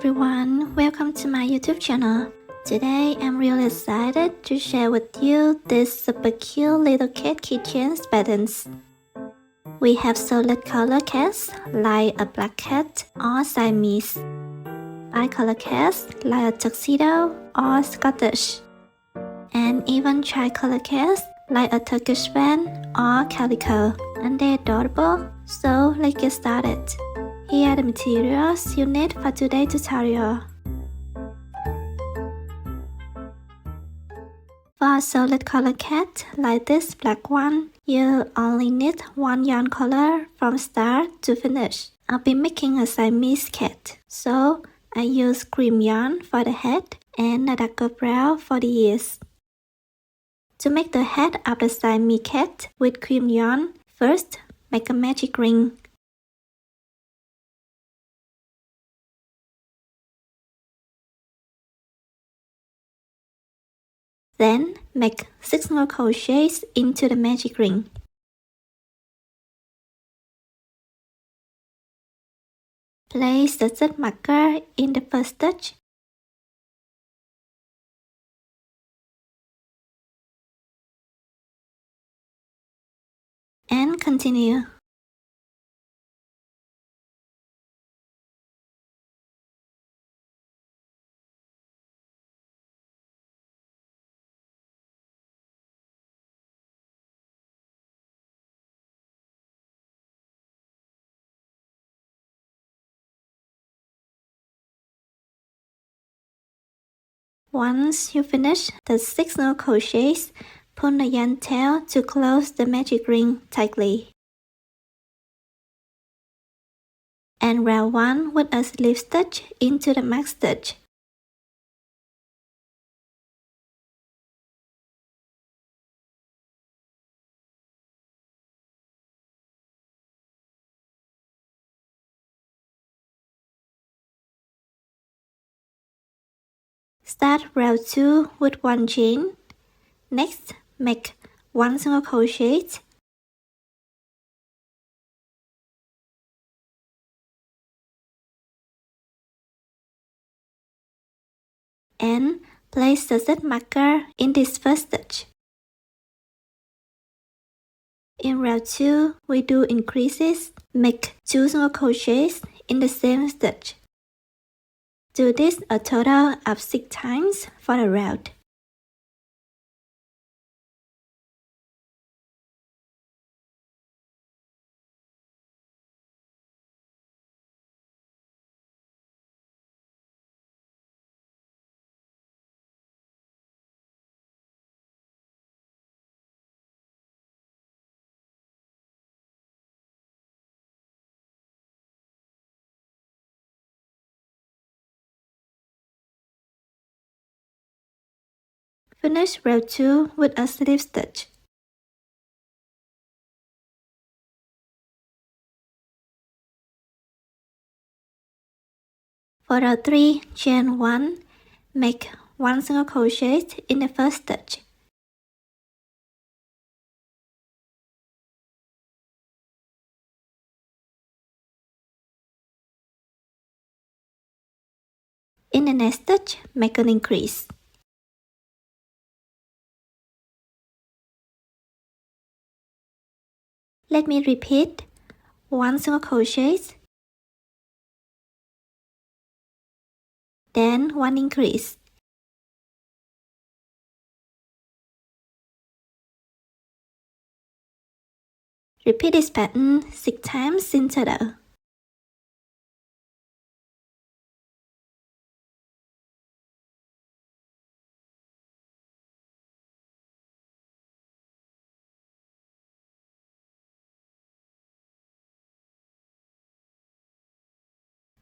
everyone, welcome to my YouTube channel. Today I'm really excited to share with you these super cute little cat keychains patterns. We have solid color cats like a black cat or Siamese, bicolor cats like a Tuxedo or Scottish, and even tricolor cats like a Turkish fan or Calico, and they're adorable, so let's get started. Here are the materials you need for today's tutorial. For a solid color cat like this black one, you only need one yarn color from start to finish. I'll be making a Siamese cat, so I use cream yarn for the head and a darker brown for the ears. To make the head of the Siamese cat with cream yarn, first make a magic ring. Then make 6 more crochets into the magic ring. Place the zip marker in the first stitch. And continue. Once you finish the 6 more crochets, pull the yarn tail to close the magic ring tightly. And round 1 with a slip stitch into the mark stitch. Start round 2 with 1 chain. Next, make 1 single crochet. And place the zip marker in this first stitch. In round 2, we do increases. Make 2 single crochets in the same stitch. Do this a total of 6 times for the round. Finish round 2 with a slip stitch. For round 3, chain 1, make 1 single crochet in the first stitch. In the next stitch, make an increase. Let me repeat. 1 single crochet, then 1 increase. Repeat this pattern 6 times in total.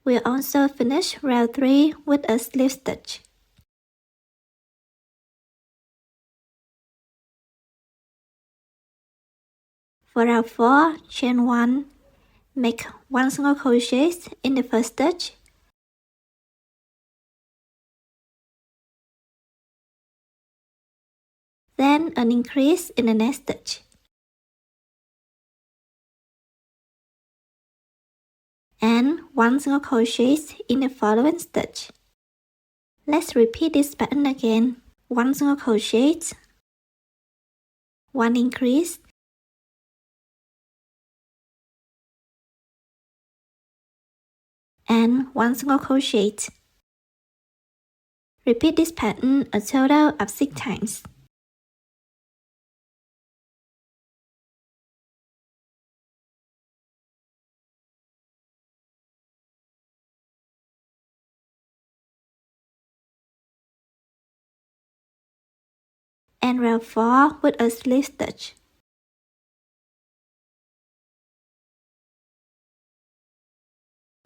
We'll also finish round 3 with a slip stitch. For round 4, chain 1, make 1 single crochet in the first stitch. Then an increase in the next stitch. and 1 single crochet in the following stitch. Let's repeat this pattern again. 1 single crochet, 1 increase, and 1 single crochet. Repeat this pattern a total of 6 times. And row 4 with a slip stitch.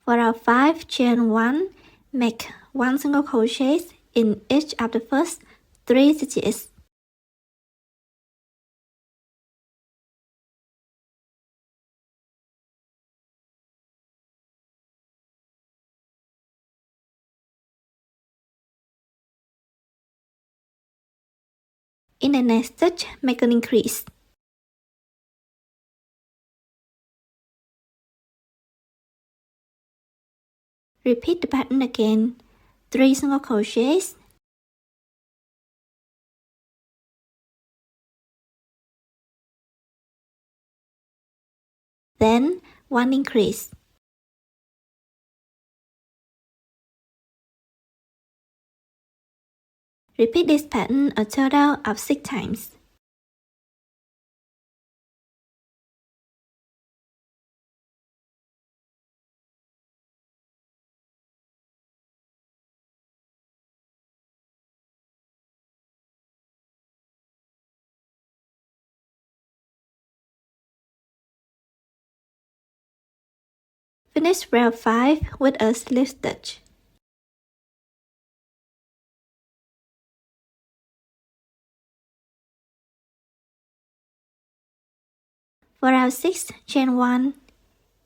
For row 5, chain 1, make 1 single crochet in each of the first 3 stitches. In the next stitch, make an increase. Repeat the pattern again. 3 single crochets, then 1 increase. Repeat this pattern a total of 6 times. Finish row 5 with a slip stitch. For row 6, chain 1.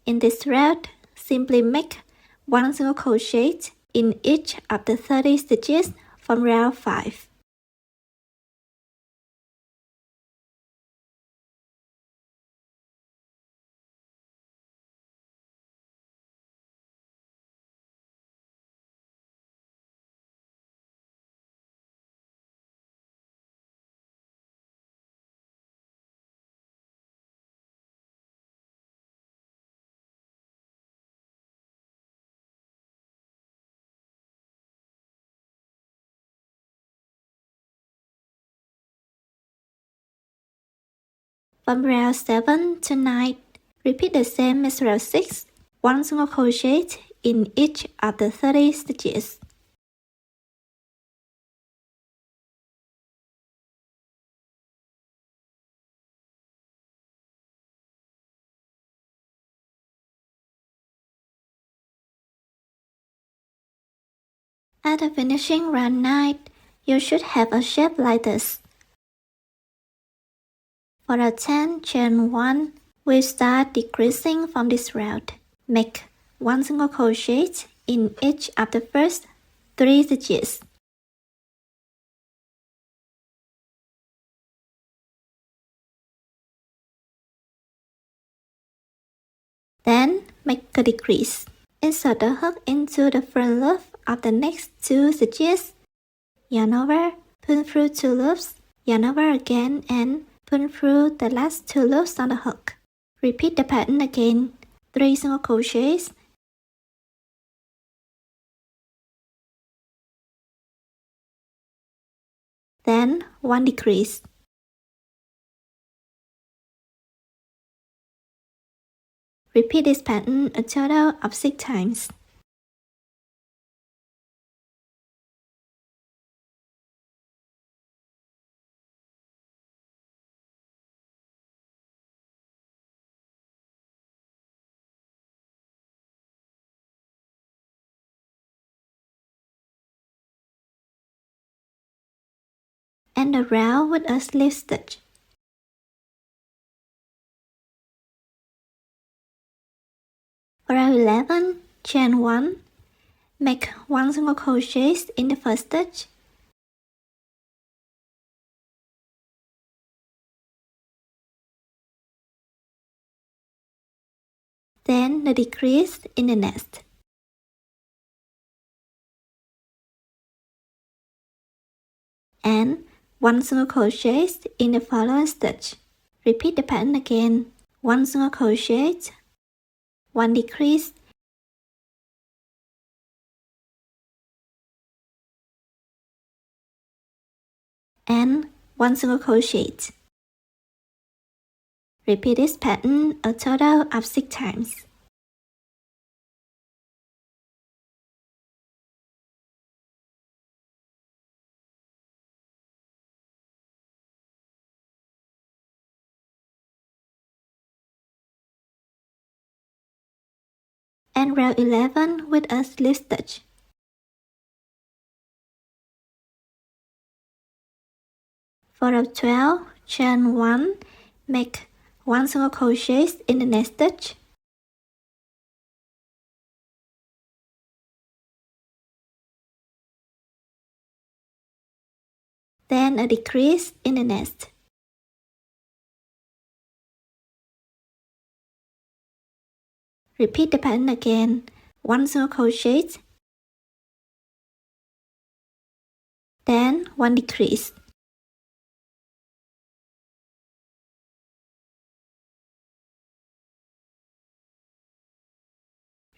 In this round, simply make 1 single crochet in each of the 30 stitches from row 5. From row 7 to 9, repeat the same as row 6, 1 single crochet in each of the 30 stitches. After finishing row 9, you should have a shape like this. For row 10, chain 1, we start decreasing from this round. Make 1 single crochet in each of the first 3 stitches. Then make a decrease. Insert the hook into the front loop of the next 2 stitches. Yarn over, pull through 2 loops, yarn over again and pull through the last 2 loops on the hook. Repeat the pattern again. 3 single crochets, then 1 decrease. Repeat this pattern a total of 6 times. End the round with a slip stitch. For row 11, chain 1, make 1 single crochet in the first stitch. Then then a decrease in the next. And 1 single crochet in the following stitch. Repeat the pattern again. 1 single crochet, 1 decrease, and 1 single crochet. Repeat this pattern a total of 6 times. And round 11 with a slip stitch. For round 12, chain 1, make 1 single crochet in the next stitch. Then a decrease in the next. Repeat the pattern again. 1 single crochet, then 1 decrease.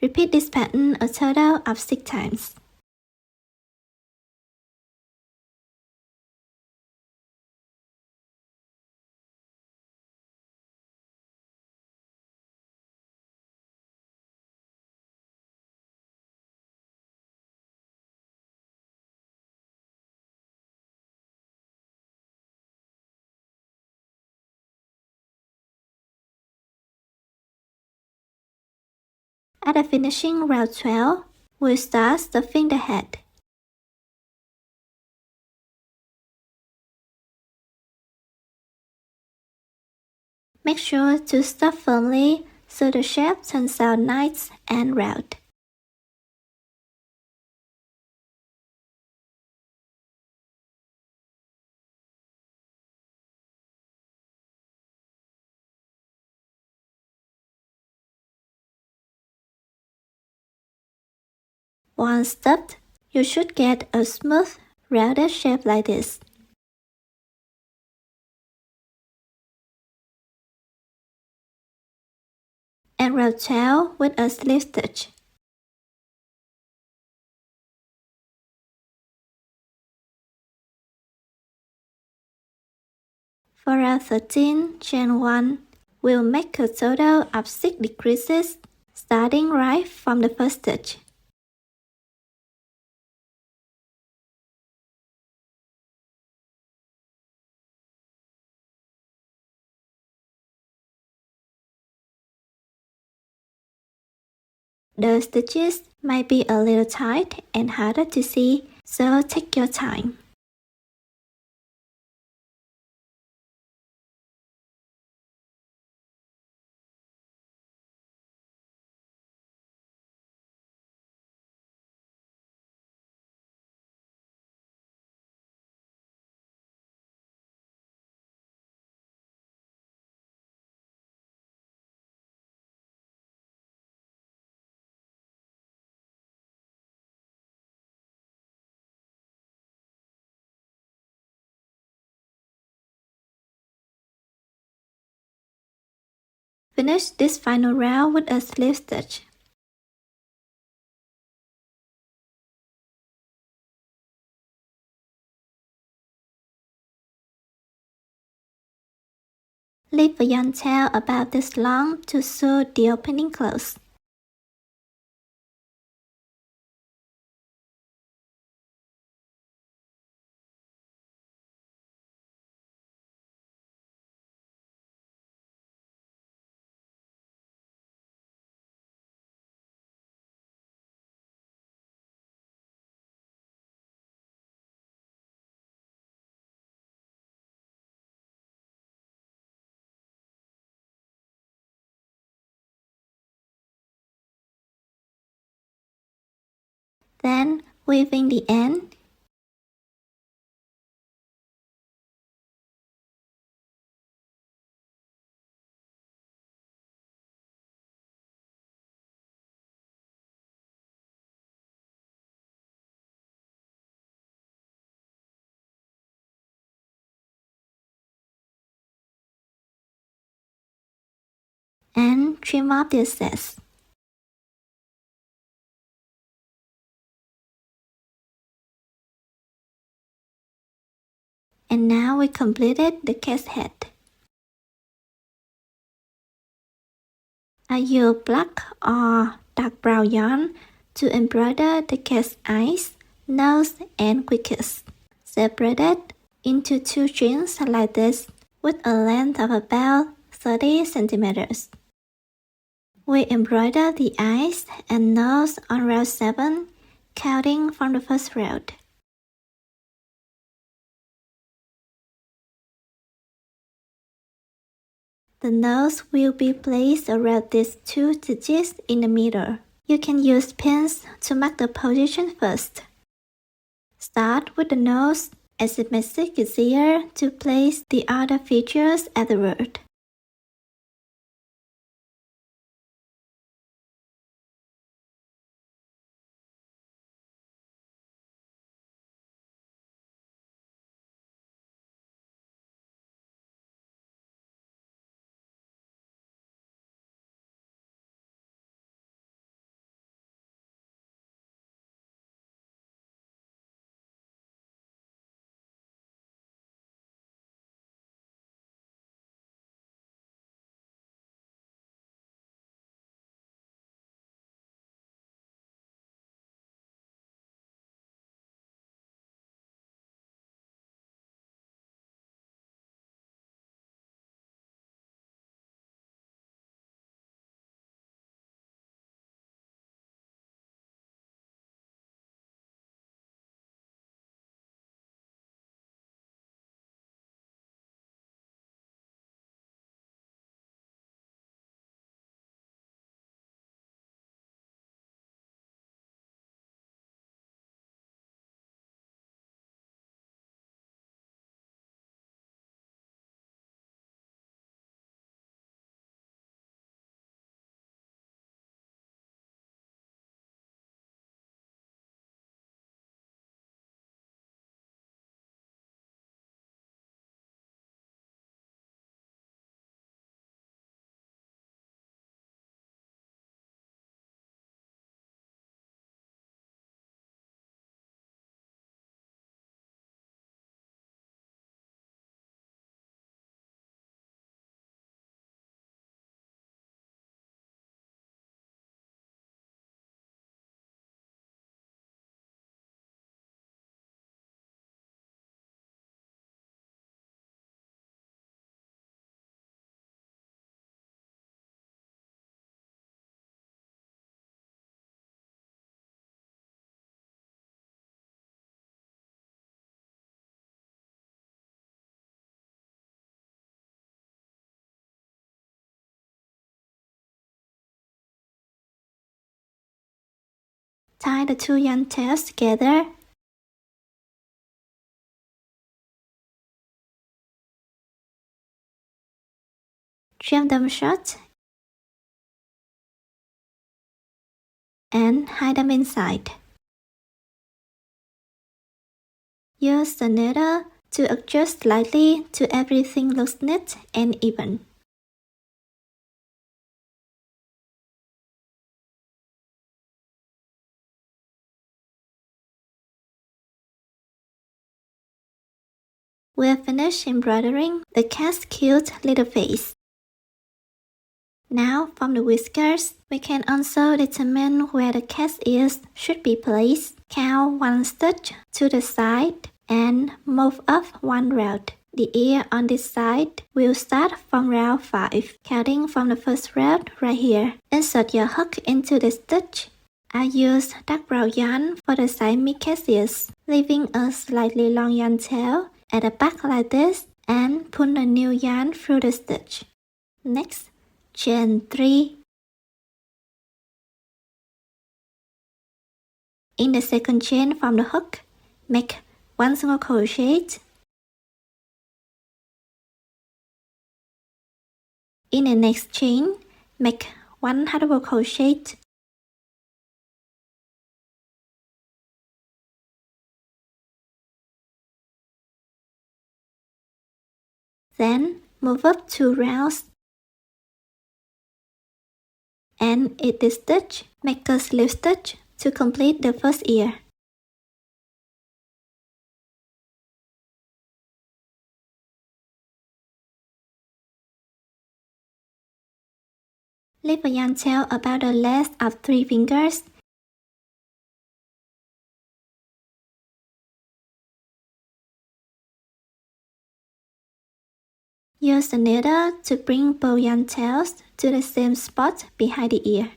Repeat this pattern a total of 6 times. At the finishing round 12, we'll start stuffing the head. Make sure to stuff firmly so the shape turns out nice and round. Once stuffed, you should get a smooth, rounded shape like this. And round 12 with a slip stitch. For round 13, chain 1, we'll make a total of 6 decreases, starting right from the first stitch. The stitches might be a little tight and harder to see, so take your time. Finish this final round with a slip stitch. Leave a yarn tail about this long to sew the opening close. Then, weaving the end, Then trim off the excess. And now we completed the cat's head. I use black or dark brown yarn to embroider the cat's eyes, nose, and whiskers, separated into 2 strings like this with a length of about 30 centimeters. We embroider the eyes and nose on round 7, counting from the first round. The nose will be placed around these 2 digits in the middle. You can use pins to mark the position first. Start with the nose, as it makes it easier to place the other features afterward. Tie the 2 yarn tails together. Trim them short and hide them inside. Use the needle to adjust slightly to everything looks neat and even. We have finished embroidering the cat's cute little face. Now, from the whiskers, we can also determine where the cat's ears should be placed. Count 1 stitch to the side and move up 1 round. The ear on this side will start from round 5, counting from the first round right here. Insert your hook into the stitch. I use dark brown yarn for the Siamese cat's ears, leaving a slightly long yarn tail at the back like this and pull the new yarn through the stitch. Next, chain 3. In the second chain from the hook, make 1 single crochet. In the next chain, make 1 double crochet. Then move up 2 rounds. and in this stitch, make a slip stitch to complete the first ear. Leave a yarn tail about the length of 3 fingers. Use the needle to bring both yarn tails to the same spot behind the ear.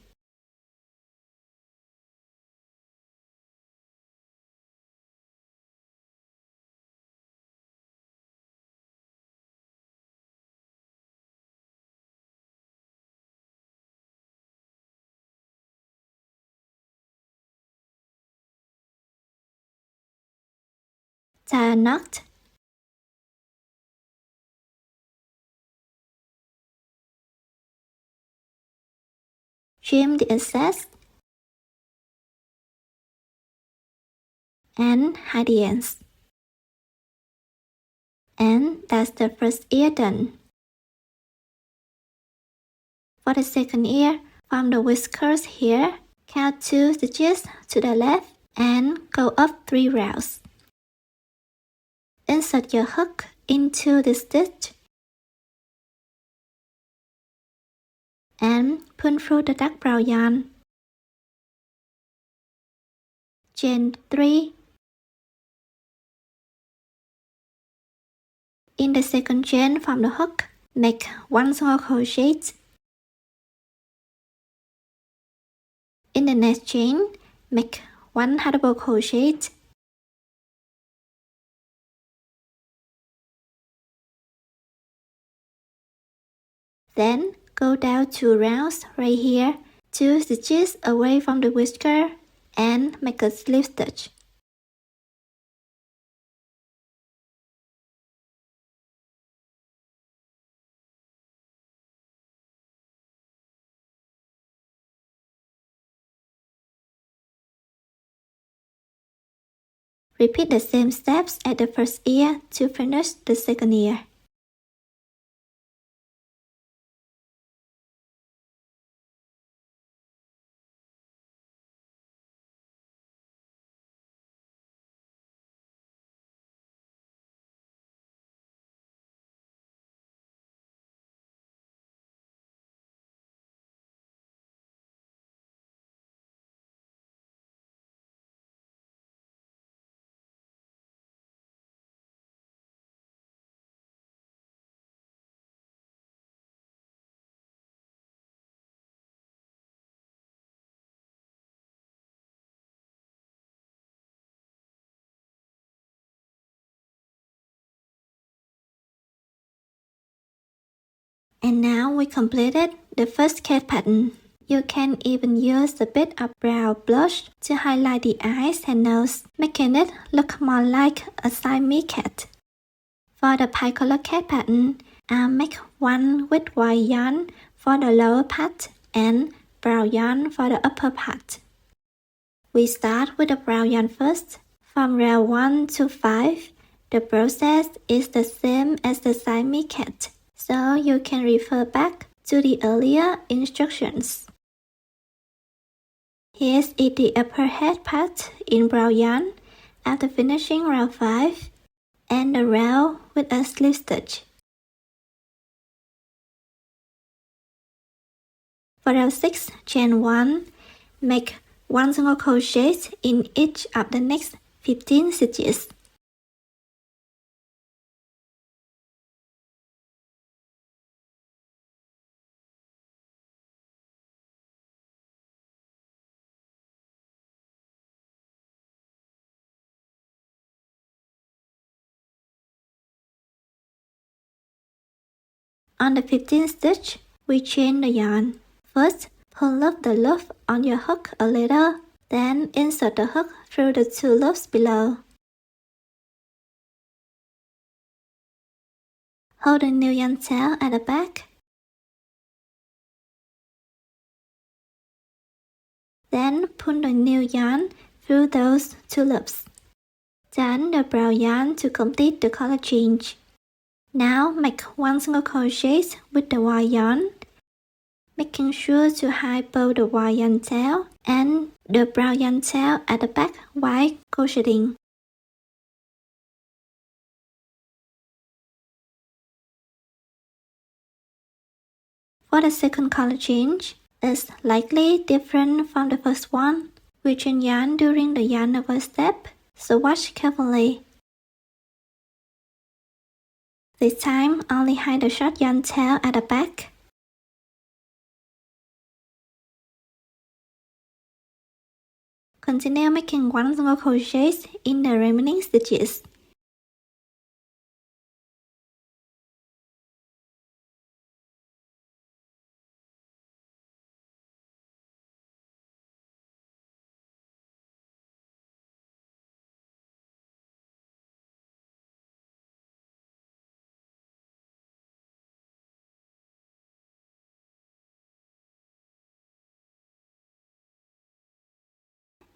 Tie a knot. Trim the excess and hide the ends. And that's the first ear done. For the second ear, from the whiskers here, count 2 stitches to the left and go up 3 rounds. Insert your hook into the stitch and pull through the dark brown yarn. Chain 3. In the second chain from the hook, make 1 single crochet. In the next chain, make 1 double crochet. Then go down 2 rounds right here, 2 stitches away from the whisker, and make a slip stitch. Repeat the same steps at the first ear to finish the second ear. And now we completed the first cat pattern. You can even use a bit of brown blush to highlight the eyes and nose, making it look more like a Siamese cat. For the Bicolor cat pattern, I'll make one with white yarn for the lower part and brown yarn for the upper part. We start with the brown yarn first. From round 1 to 5, the process is the same as the Siamese cat, so you can refer back to the earlier instructions. Here is the upper head part in brown yarn after finishing round 5 and the round with a slip stitch. For round 6, chain 1, make 1 single crochet in each of the next 15 stitches. On the 15th stitch, we chain the yarn. First, pull up the loop on your hook a little, then insert the hook through the 2 loops below. Hold the new yarn tail at the back. Then pull the new yarn through those 2 loops. Turn the brown yarn to complete the color change. Now make 1 single crochet with the white yarn making sure to hide both the white yarn tail and the brown yarn tail at the back while crocheting. For the second color change, it's slightly different from the first one. We change yarn during the yarn over step, so watch carefully. This time, only hide the short yarn tail at the back. Continue making one single crochet in the remaining stitches.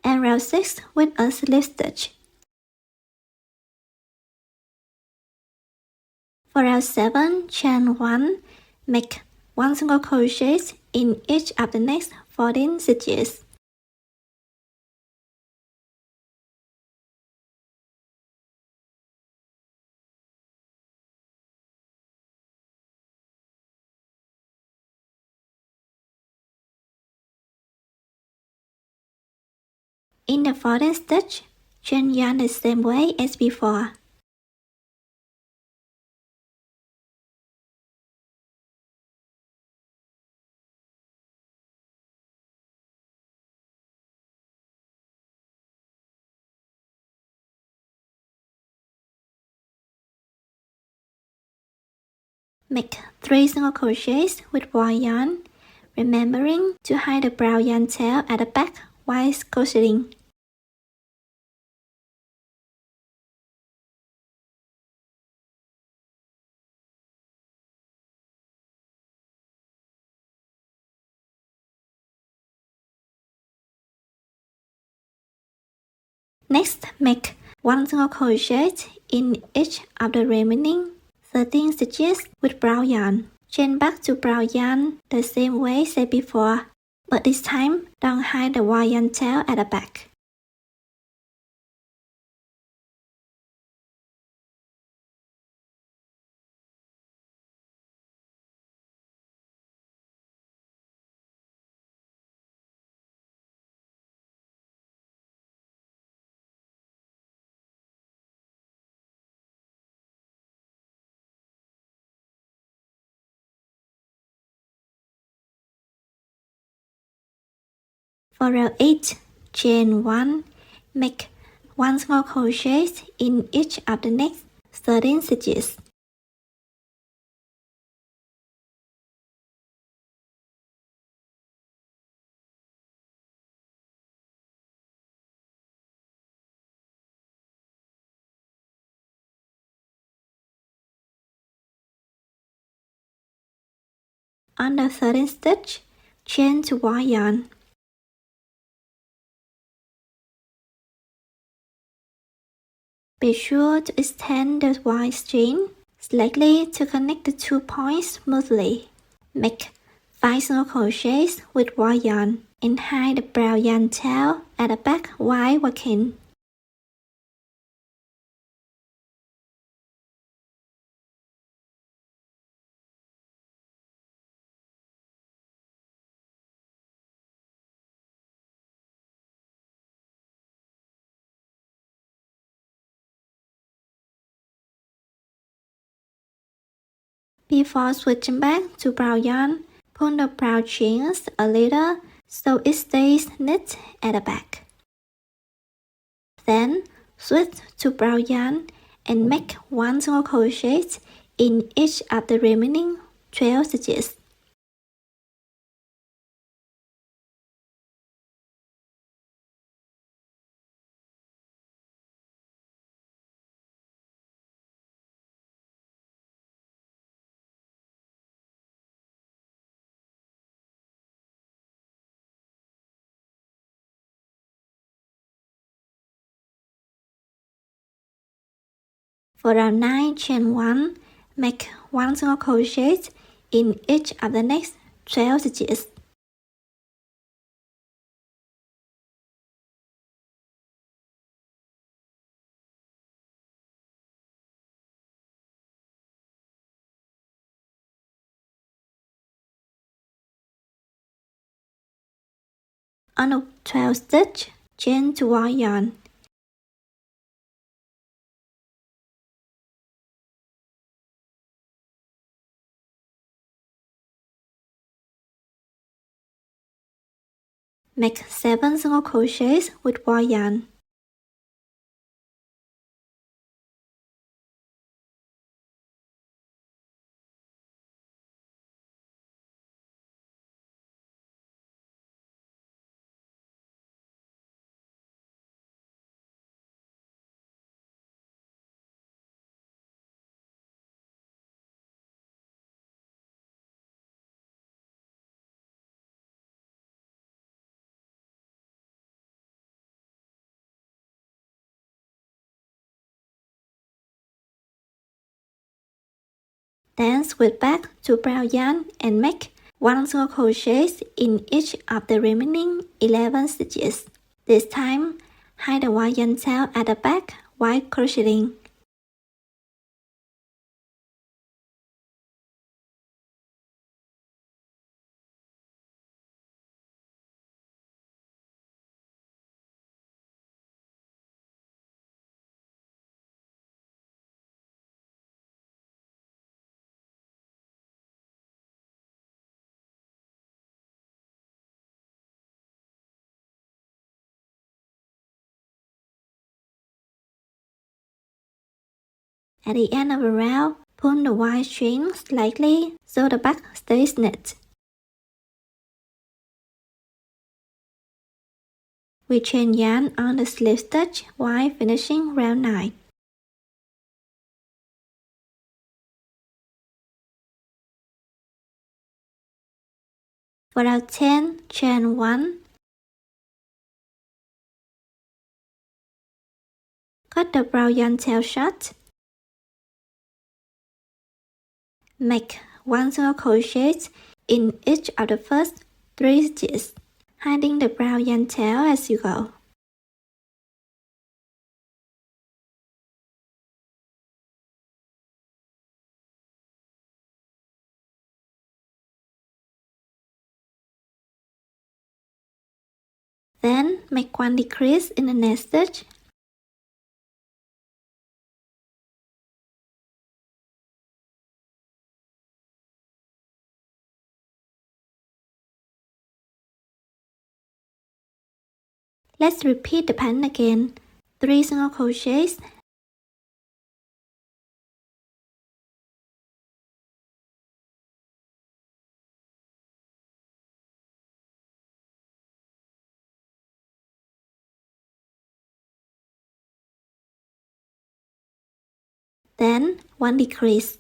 And round 6 with a slip stitch. For round 7, chain 1, make one single crochet in each of the next 14 stitches. In the 14th stitch, chain yarn the same way as before. Make 3 single crochets with white yarn, remembering to hide the brown yarn tail at the back while crocheting. Next, make one single crochet in each of the remaining 13 stitches with brown yarn. Chain back to brown yarn the same way as before, but this time don't hide the white yarn tail at the back. For round 8, chain 1, make one single crochet in each of the next 13 stitches. On the 13th stitch, chain to white yarn. Be sure to extend the white string slightly to connect the 2 points smoothly. Make 5 single crochets with white yarn and hide the brown yarn tail at the back while working. Before switching back to brown yarn, pull the brown chains a little so it stays knit at the back. Then, switch to brown yarn and make one single crochet in each of the remaining 12 stitches. For round 9, chain 1, make one single crochet in each of the next 12 stitches. On the 12th stitch, chain to white yarn. Make 7 single crochets with white yarn. Then switch back to brown yarn and make 1 single crochet in each of the remaining 11 stitches. This time, hide the white yarn tail at the back while crocheting. At the end of the round, pull the white string slightly so the back stays knit. We chain yarn on the slip stitch while finishing round 9. For round 10, chain 1. Cut the brown yarn tail short. Make 1 single crochet in each of the first 3 stitches, hiding the brown yarn tail as you go. Then make 1 decrease in the next stitch. Let's repeat the pattern again. 3 single crochets. Then 1 decrease.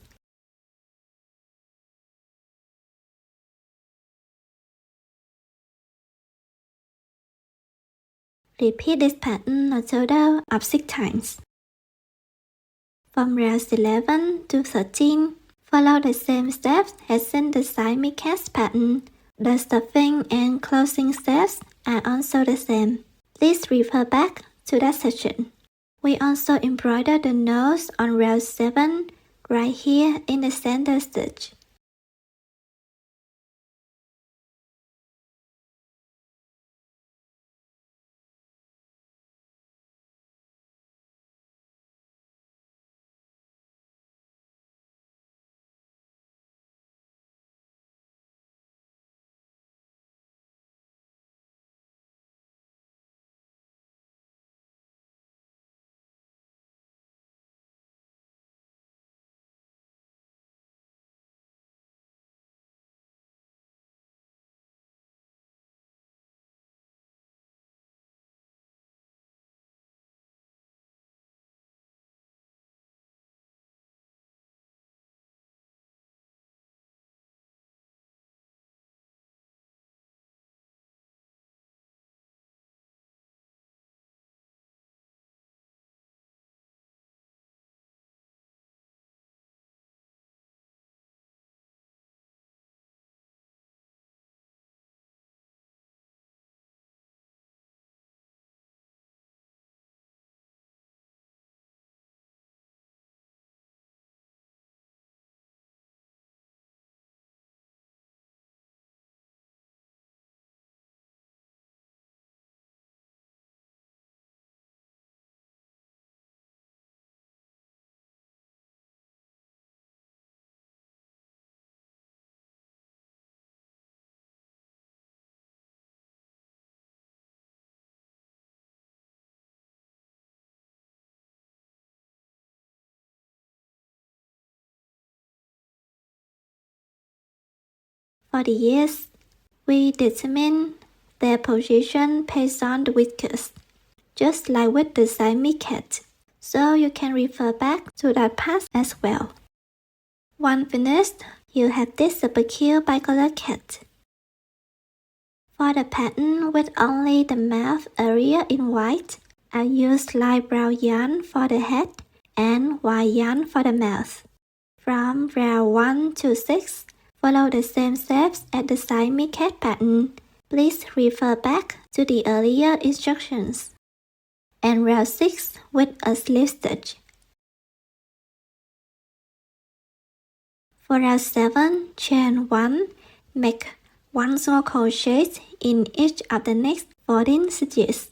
Repeat this pattern a total of 6 times. From rounds 11 to 13, follow the same steps as in the Siamese cat pattern. The stuffing and closing steps are also the same. Please refer back to that section. We also embroidered the nose on round 7 right here in the center stitch. For the ears, we determine their position based on the whiskers, just like with the Siamese cat, so you can refer back to that part as well. Once finished, you have this super cute bicolor cat. For the pattern with only the mouth area in white, I used light brown yarn for the head and white yarn for the mouth. From round 1 to 6, follow the same steps as the Siamese cat pattern. Please refer back to the earlier instructions. And round 6 with a slip stitch. For round 7, chain 1, make 1 single crochet in each of the next 14 stitches.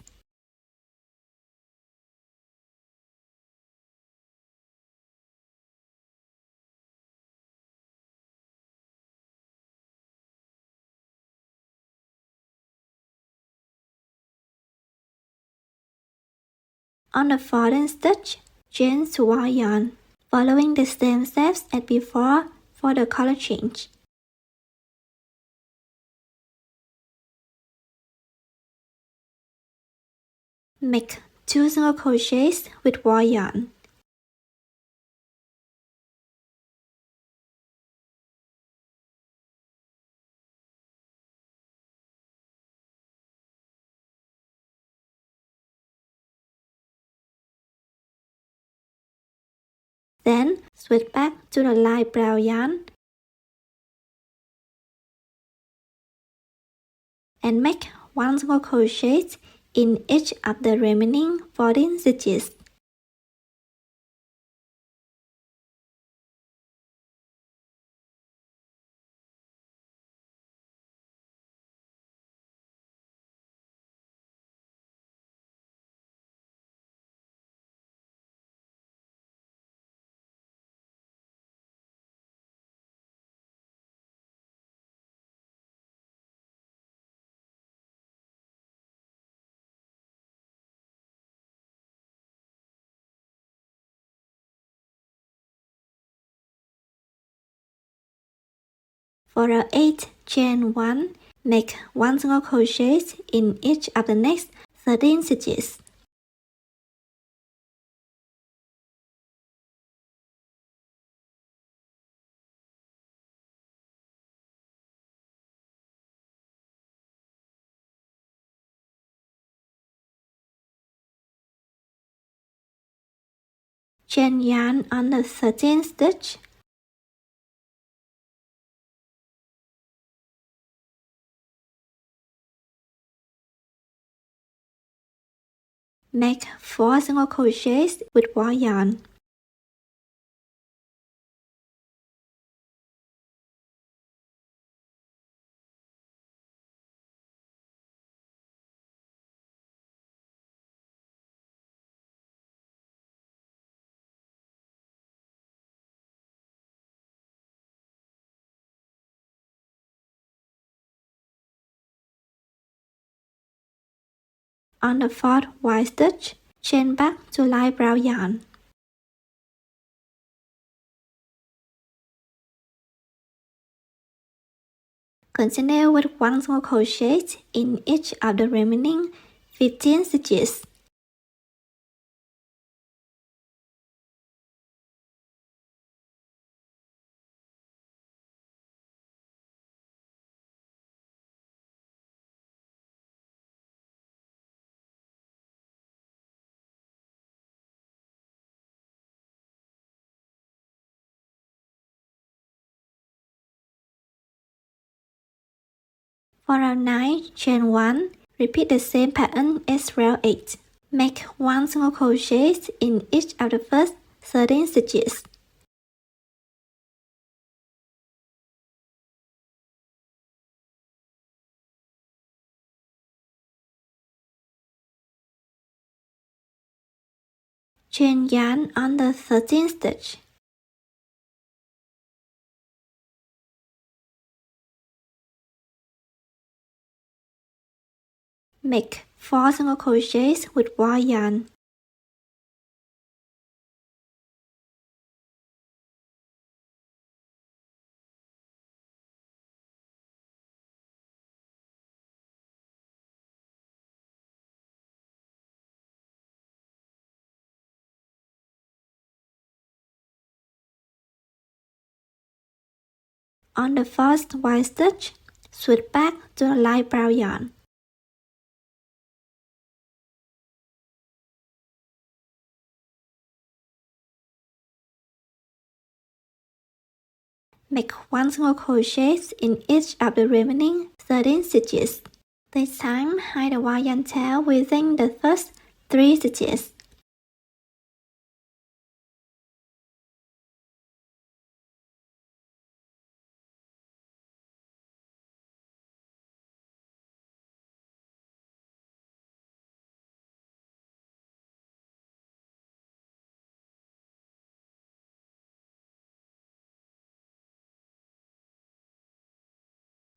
On the 14th stitch, chain to white yarn, following the same steps as before for the color change. Make 2 single crochets with white yarn. Then switch back to the light brown yarn and make 1 single crochet in each of the remaining 14 stitches. For row 8, chain 1, make 1 single crochet in each of the next 13 stitches. Chain yarn on the 13th stitch. Make 4 single crochets with white yarn. On the 4th white stitch, chain back to light brown yarn. Continue with 1 single crochet in each of the remaining 15 stitches. For round 9, chain 1, repeat the same pattern as round 8. Make 1 single crochet in each of the first 13 stitches. Chain yarn on the 13th stitch. Make 4 single crochets with white yarn. On the first white stitch, switch back to a light brown yarn. Make 1 single crochet in each of the remaining 13 stitches. This time, hide the white yarn tail within the first 3 stitches.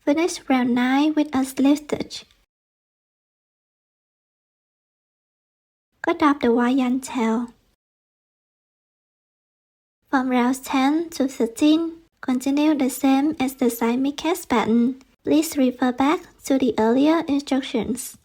Finish round 9 with a slip stitch. Cut off the white yarn tail. From rounds 10 to 13, continue the same as the Siamese cat pattern. Please refer back to the earlier instructions.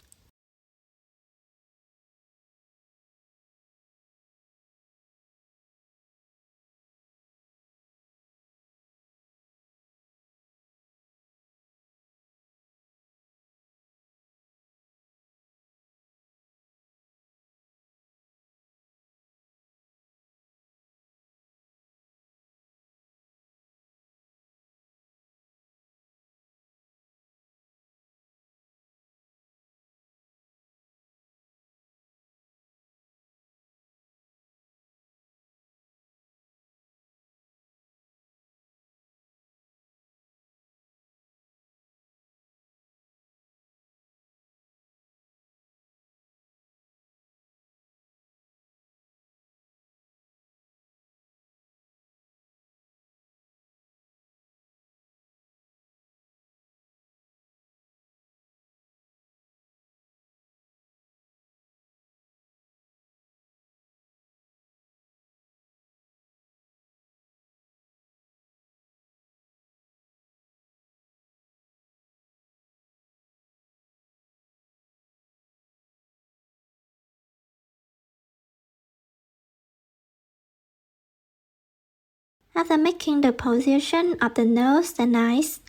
After making the position of the nose and eyes,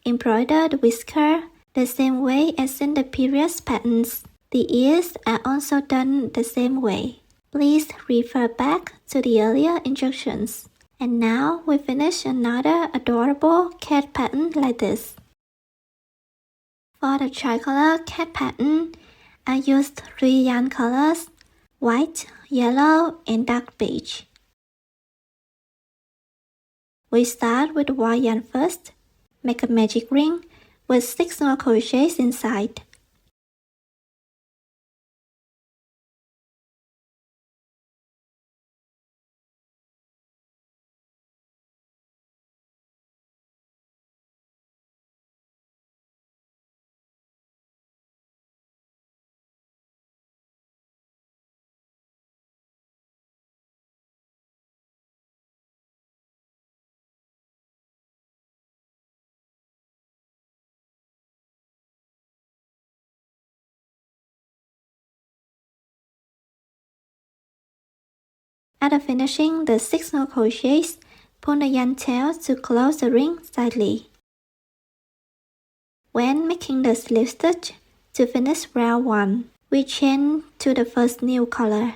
embroider the whisker the same way as in the previous patterns. The ears are also done the same way. Please refer back to the earlier instructions. And now we finish another adorable cat pattern like this. For the tricolor cat pattern, I used 3 yarn colors, white, yellow, and dark beige. We start with the white yarn first. Make a magic ring with 6 single crochets inside. After finishing the 6 single crochets, pull the yarn tail to close the ring slightly. When making the slip stitch, to finish round 1, we change to the first new color.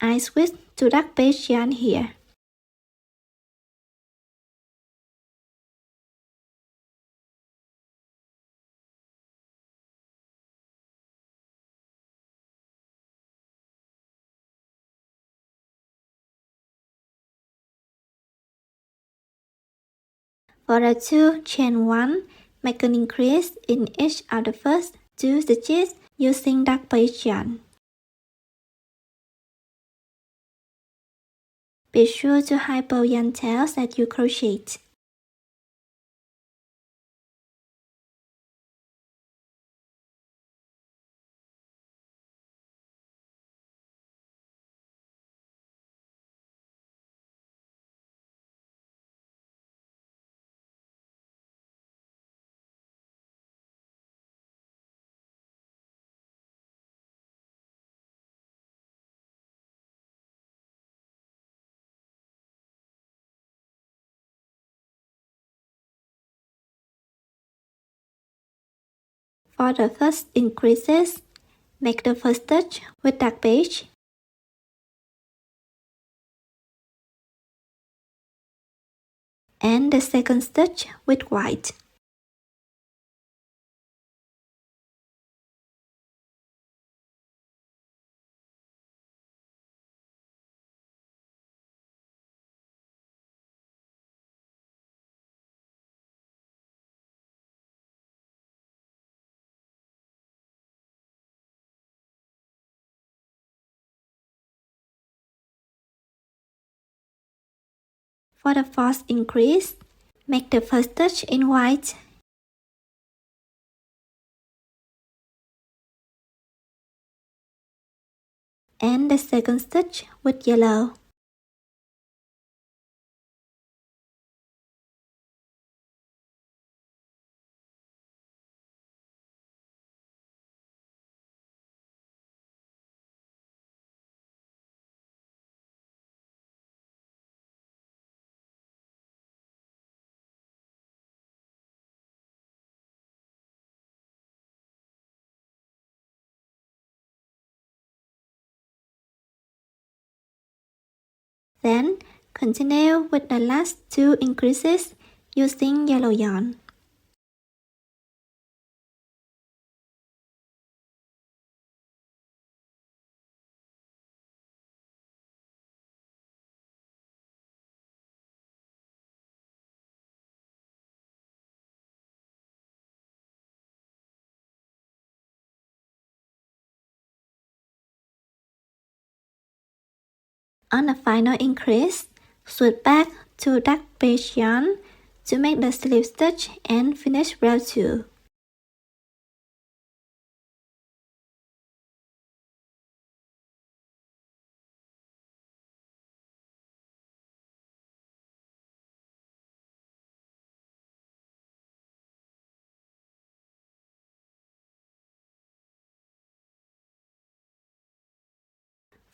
I switch to dark beige yarn here. For the 2, chain 1, make an increase in each of the first 2 stitches using dark beige yarn. Be sure to hide both yarn tails that you crochet. For the first increases, make the first stitch with dark beige and the second stitch with white. For the fourth increase, make the first stitch in white and the second stitch with yellow. Then, continue with the last two increases using yellow yarn. On the final increase, switch back to dark beige yarn to make the slip stitch and finish row 2.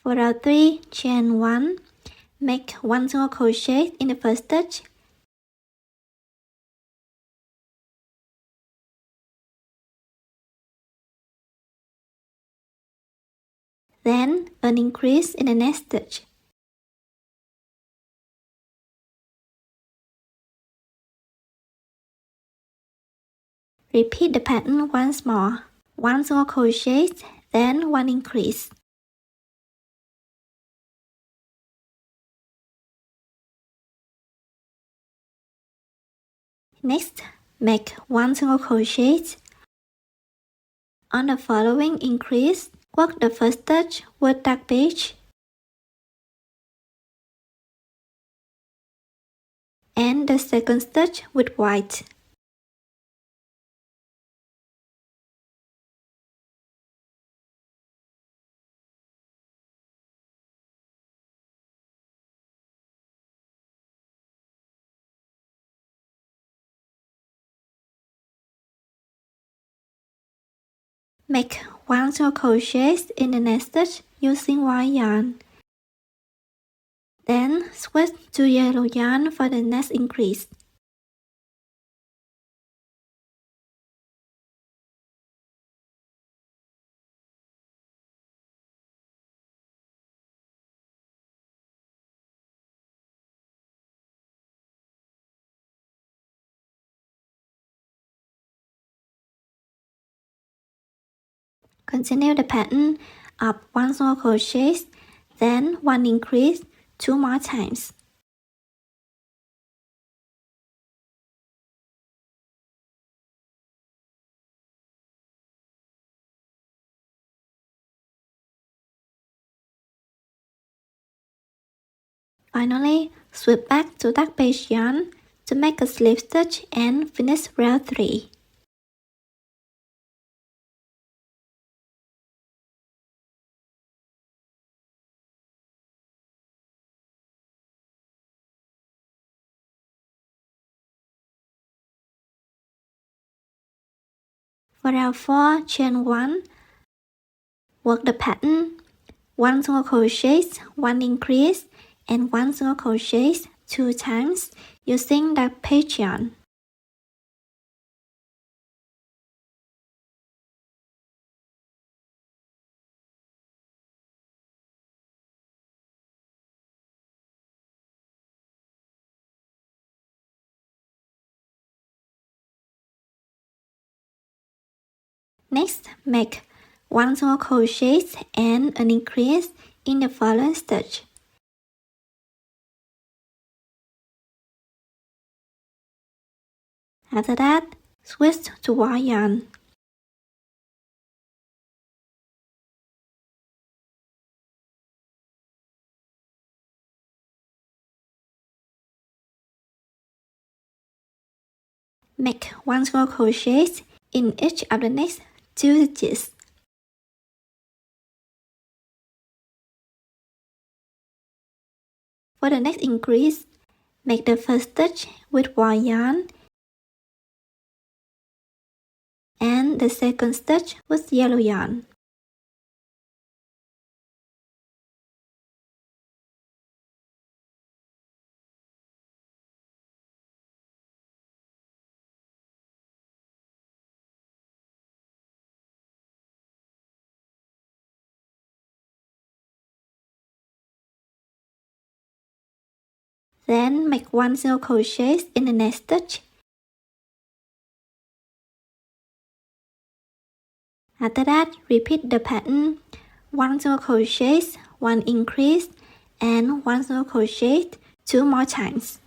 For row 3, chain 1, make 1 single crochet in the first stitch. Then, an increase in the next stitch. Repeat the pattern once more. 1 single crochet, then 1 increase. Next, make 1 single crochet. On the following increase, work the first stitch with dark beige and the second stitch with white. Make 1 single crochet in the next stitch using white yarn. Then switch to yellow yarn for the next increase. Continue the pattern of 1 single crochet, then 1 increase 2 more times. Finally, switch back to dark beige yarn to make a slip stitch and finish row 3. For row 4, chain 1, work the pattern 1 single crochet, 1 increase, and 1 single crochet 2 times using dark beige yarn. Next, make 1 single crochet and an increase in the following stitch. After that, switch to white yarn. Make 1 single crochet in each of the next 2 stitches. For the next increase, make the first stitch with white yarn and the second stitch with yellow yarn. Then make 1 single crochet in the next stitch. After that, repeat the pattern 1 single crochet, 1 increase, and 1 single crochet 2 more times.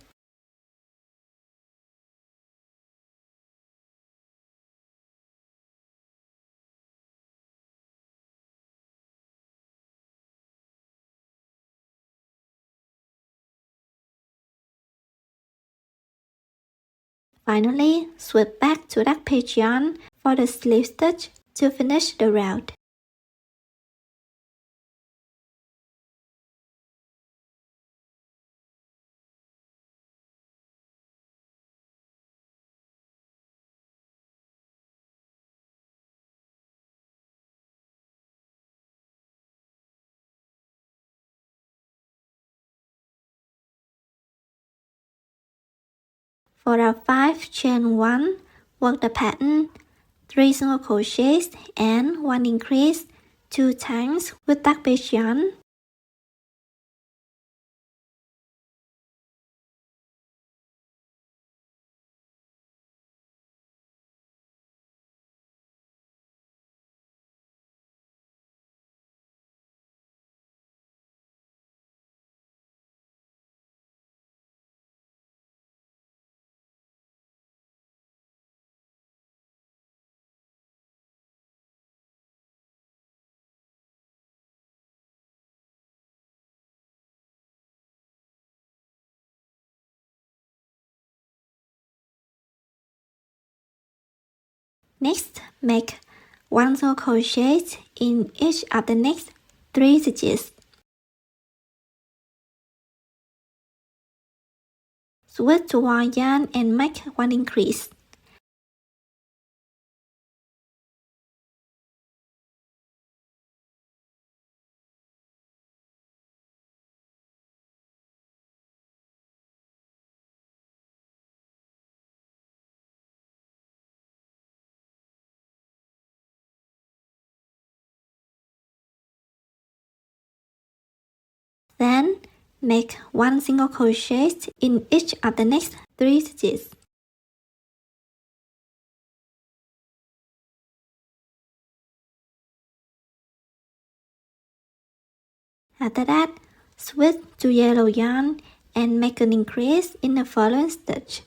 Finally, switch back to dark page yarn for the sleeve stitch to finish the round. For our 5 chain 1, work the pattern 3 single crochets and 1 increase 2 times with dark page yarn. Next, make 1 single crochet in each of the next 3 stitches. Switch to white yarn and make 1 increase. Then, make 1 single crochet in each of the next 3 stitches. After that, switch to yellow yarn and make an increase in the following stitch.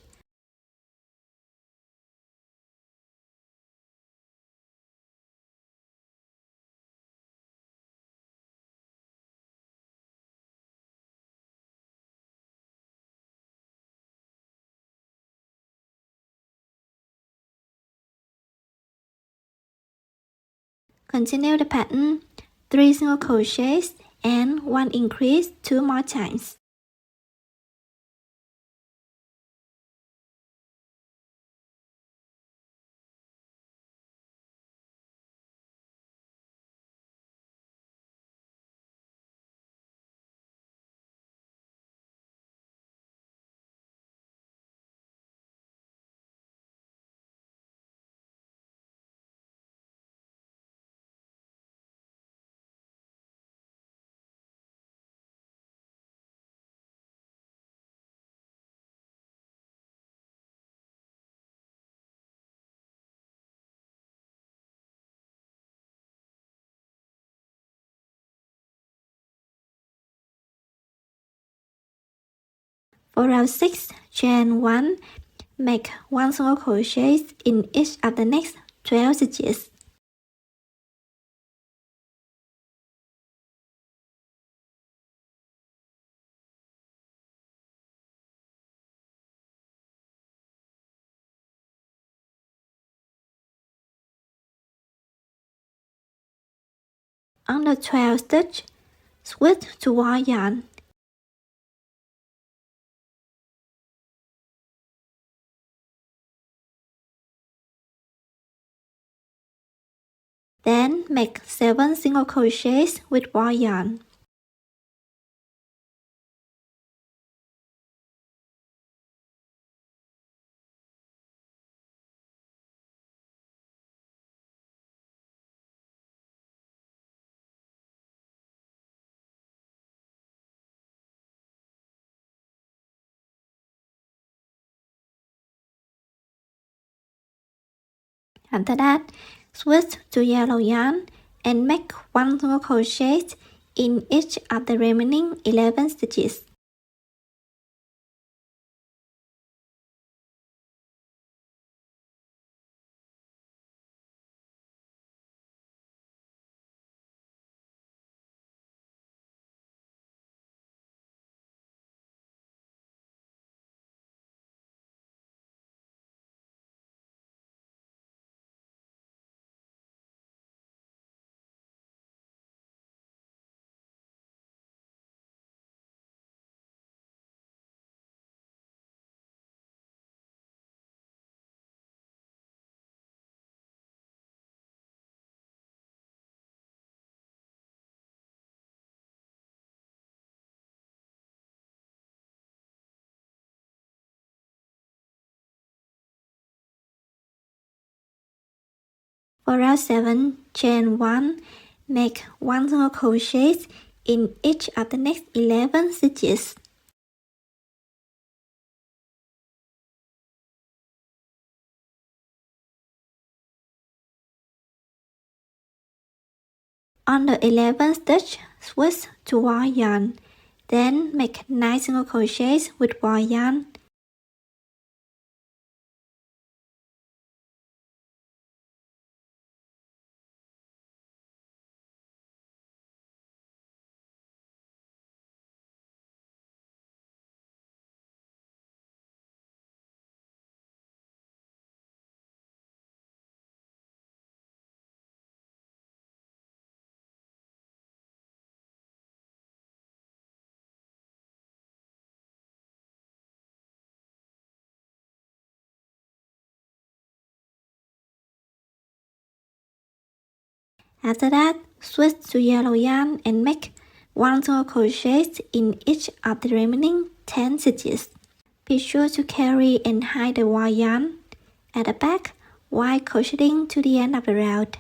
Continue the pattern 3 single crochets and 1 increase 2 more times. For round 6, chain 1, make 1 single crochet in each of the next 12 stitches. On the 12th stitch, switch to white yarn. Then make 7 single crochets with white yarn. After that, switch to yellow yarn and make 1 single crochet in each of the remaining 11 stitches. For round 7, chain 1, make 1 single crochet in each of the next 11 stitches. On the 11th stitch, switch to white yarn, then make 9 single crochets with white yarn. After that, switch to yellow yarn and make 1 single crochet in each of the remaining 10 stitches. Be sure to carry and hide the white yarn at the back while crocheting to the end of the round.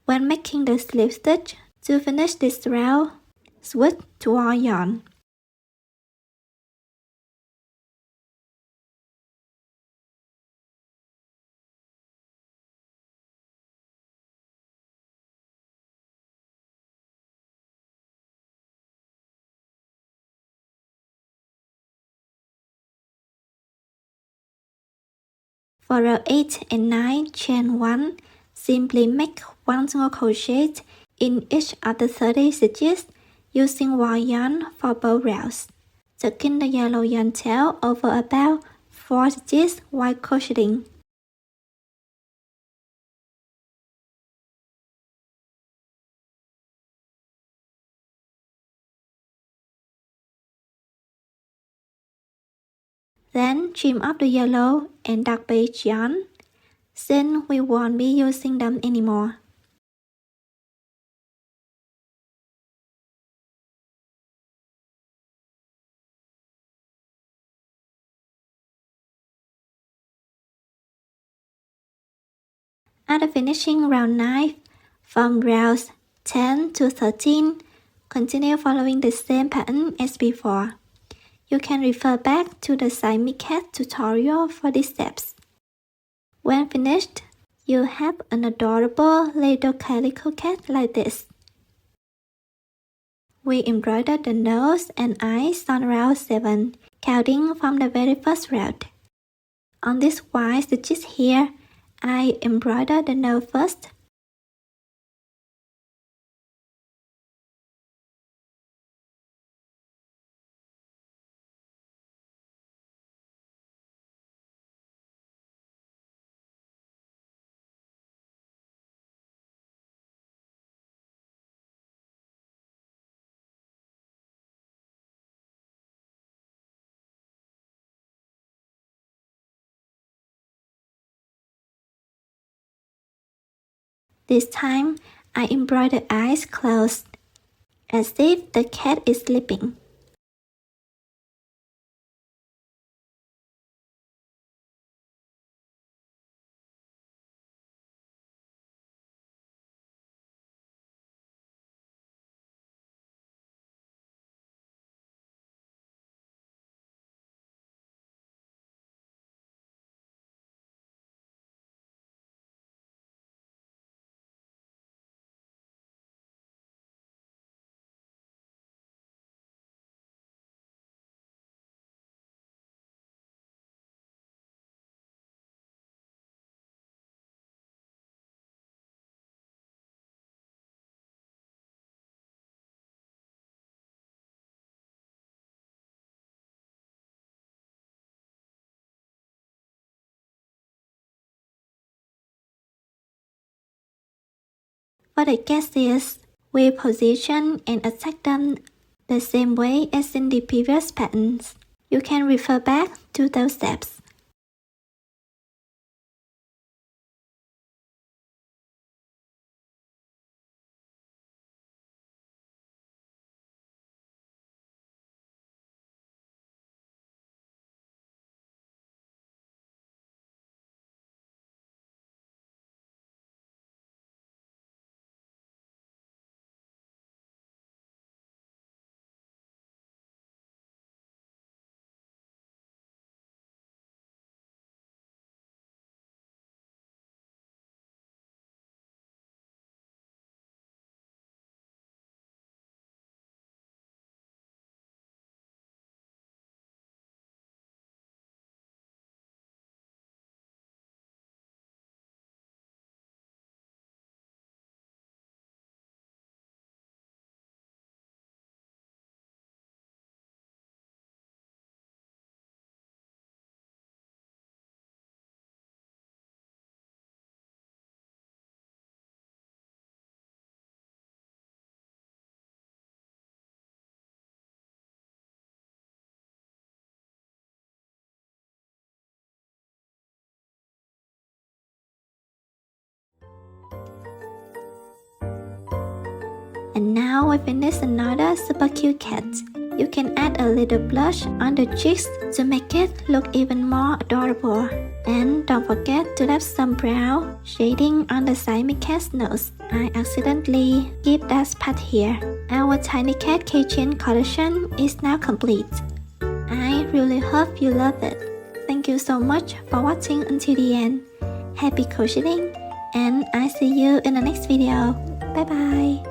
When making the slip stitch, to finish this round, switch to white yarn. For row 8 and 9, chain 1, simply make 1 single crochet in each of the 30 stitches using white yarn for both rounds. Tucking the yellow yarn tail over about 4 stitches while crocheting. Then trim off the yellow and dark beige yarn, since we won't be using them anymore. After finishing round 9, from rounds 10 to 13, continue following the same pattern as before. You can refer back to the Siamese cat tutorial for these steps. When finished, you have an adorable little calico cat like this. We embroidered the nose and eyes on round 7, counting from the very first round. On these white stitches here, I embroidered the nose first. This time, I embroidered eyes closed, as if the cat is sleeping. For the cat's ears, we position and attach them the same way as in the previous patterns. You can refer back to those steps. And now we finish another super cute cat. You can add a little blush on the cheeks to make it look even more adorable. And don't forget to have some brown shading on the Siamese cat's nose. I accidentally skipped that part here. Our tiny cat keychain collection is now complete. I really hope you love it. Thank you so much for watching until the end. Happy crocheting, and I see you in the next video. Bye bye.